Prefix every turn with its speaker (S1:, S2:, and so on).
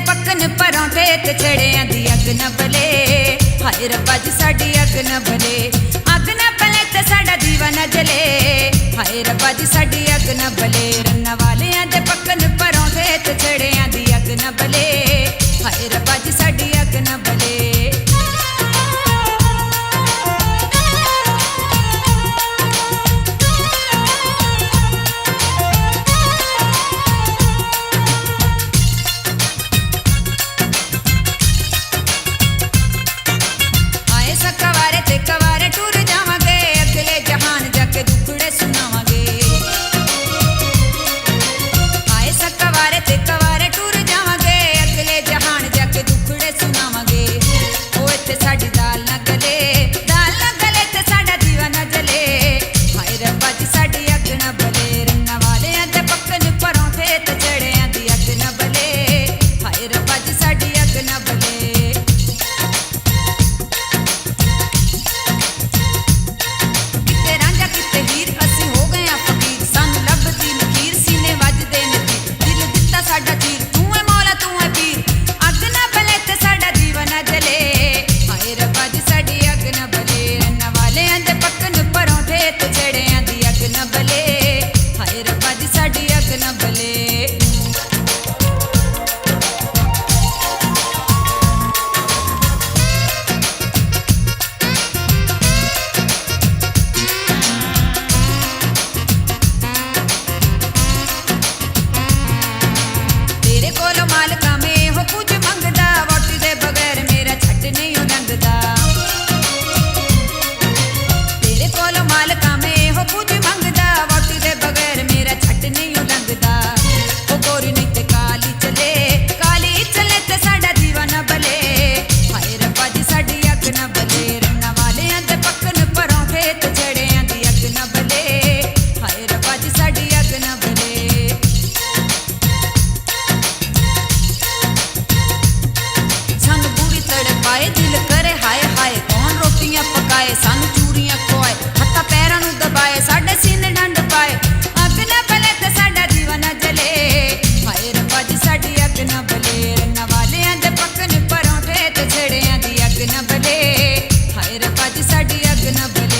S1: पक्कन परौंठे ते छड़ियां दी अग न बले। हाय रब्बा जी साडी अग न बले, अग न बले ते साडा दीवा न जले। हाय रब्बा जी साडी अग न बले, रन्ना वालियां दे पक्कन परौंठे ते छड़ियां दी अग न बले। हाय रब्बा जी साडी अग न बले। सानू चूरियां खोए हत्था पैरां नू दबाए, साडे सीने डंड पाए। अग न बले ते साडा दीवा न जले। हाय रब्बा जी साडी अग न बले, रन्ना वालियां दे पक्कन परौंठे ते छड़ियां दी अग न बले। हाय रब्बा जी साडी अग न बले।